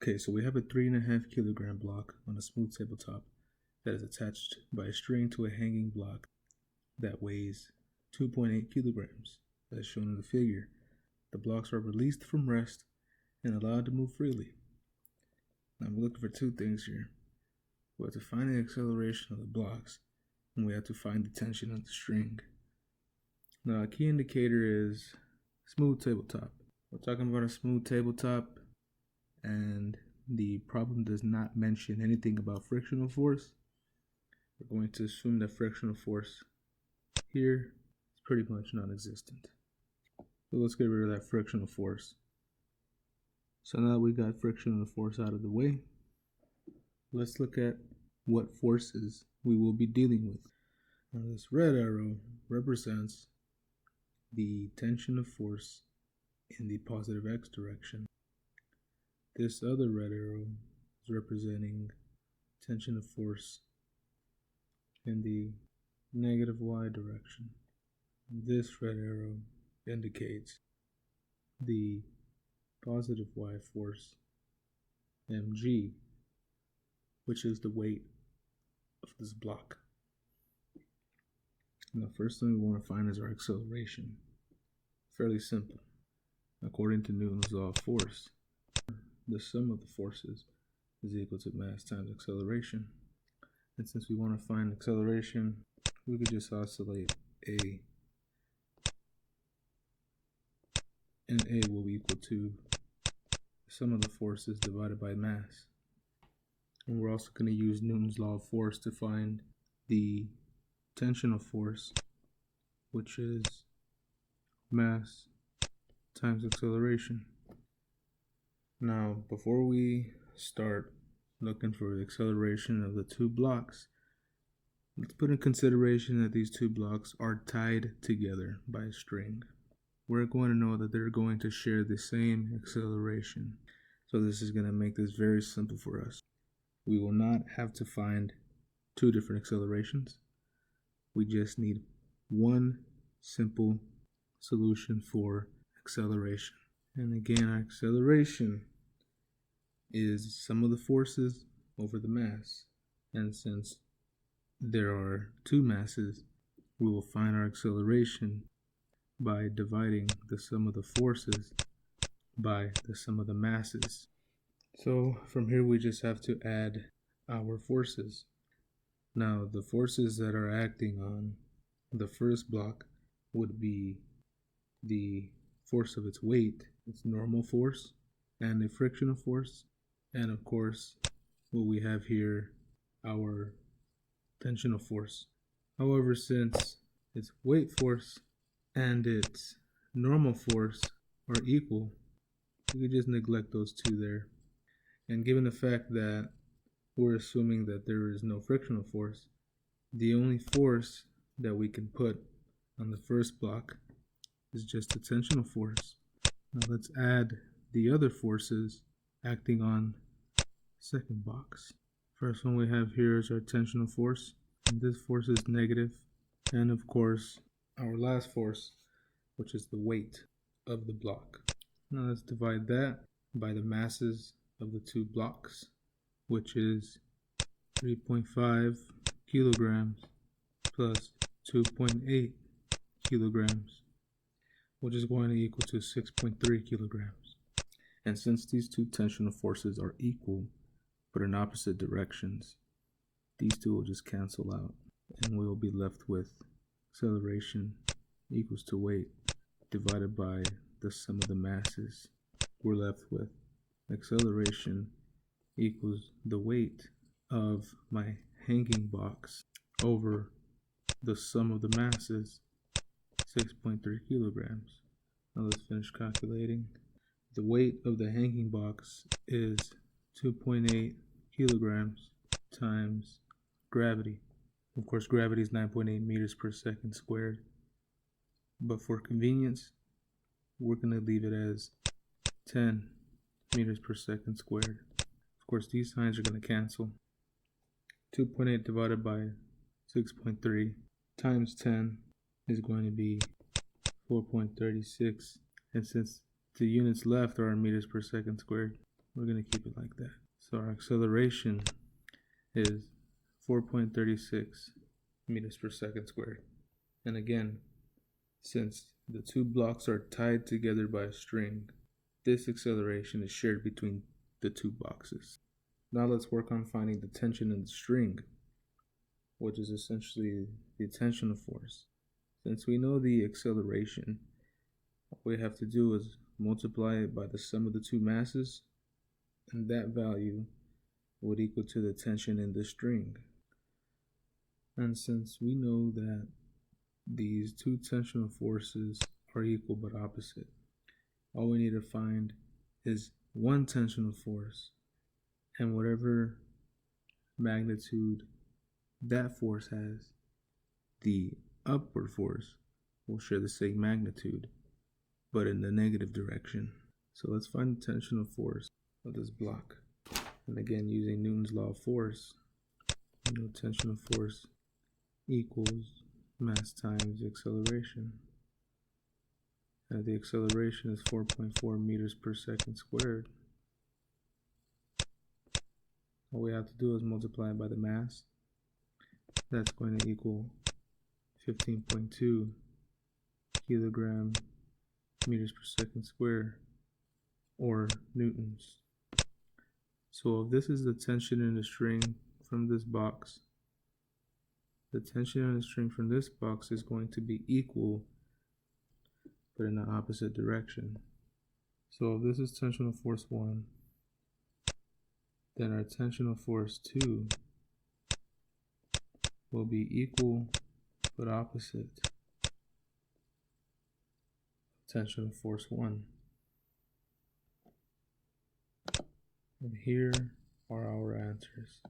Okay, so we have a 3.5 kilogram block on a smooth tabletop that is attached by a string to a hanging block that weighs 2.8 kilograms, as shown in the figure. The blocks are released from rest and allowed to move freely. Now we're looking for two things here. We have to find the acceleration of the blocks, and we have to find the tension of the string. Now a key indicator is smooth tabletop. We're talking about a smooth tabletop, and the problem does not mention anything about frictional force. We're going to assume that frictional force here is pretty much non-existent. So let's get rid of that frictional force. So now that we got frictional force out of the way, let's look at what forces we will be dealing with. Now this red arrow represents the tension of force in the positive x direction. This other red arrow is representing tension of force in the negative y direction. This red arrow indicates the positive y force, mg, which is the weight of this block. Now, first thing we want to find is our acceleration. Fairly simple. According to Newton's law of force, the sum of the forces is equal to mass times acceleration. And since we want to find acceleration, we could just oscillate A. And A will be equal to the sum of the forces divided by mass. And we're also going to use Newton's law of force to find the tensional force, which is mass times acceleration. Now, before we start looking for the acceleration of the two blocks, let's put in consideration that these two blocks are tied together by a string. We're going to know that they're going to share the same acceleration. So this is going to make this very simple for us. We will not have to find two different accelerations. We just need one simple solution for acceleration. And again, our acceleration is sum of the forces over the mass. And since there are two masses, we will find our acceleration by dividing the sum of the forces by the sum of the masses. So from here we just have to add our forces. Now the forces that are acting on the first block would be the force of its weight, its normal force, and the frictional force, and of course what we have here, our tensional force. However, since its weight force and its normal force are equal, we could just neglect those two there. And given the fact that we're assuming that there is no frictional force, the only force that we can put on the first block is just the tensional force. Now let's add the other forces acting on the second box. First one we have here is our tensional force, and this force is negative. And of course, our last force, which is the weight of the block. Now let's divide that by the masses of the two blocks, which is 3.5 kilograms plus 2.8 kilograms, which is going to equal to 6.3 kilograms. And since these two tensional forces are equal but in opposite directions, these two will just cancel out, and we will be left with acceleration equals to weight divided by the sum of the masses. We're left with acceleration equals the weight of my hanging box over the sum of the masses, 6.3 kilograms. Now let's finish calculating. The weight of the hanging box is 2.8 kilograms times gravity. Of course, gravity is 9.8 meters per second squared. But for convenience, we're going to leave it as 10 meters per second squared. Of course, these signs are going to cancel. 2.8 divided by 6.3 times 10 is going to be 4.36. And since the units left are in meters per second squared, we're going to keep it like that. So our acceleration is 4.36 meters per second squared. And again, since the two blocks are tied together by a string, this acceleration is shared between the two boxes. Now let's work on finding the tension in the string, which is essentially the tensional force. Since we know the acceleration, all we have to do is multiply it by the sum of the two masses, and that value would equal to the tension in the string. And since we know that these two tensional forces are equal but opposite, all we need to find is one tensional force, and whatever magnitude that force has, the upward force will share the same magnitude, but in the negative direction. So let's find the tensional force of this block. And again, using Newton's law of force, tensional force equals mass times the acceleration. And the acceleration is 4.4 meters per second squared. All we have to do is multiply it by the mass. That's going to equal 15.2 kilogram meters per second squared, or newtons. So if this is the tension in the string from this box, the tension in the string from this box is going to be equal, but in the opposite direction. So if this is tensional force 1, then our tensional force 2 will be equal but opposite tensional force 1. And here are our answers.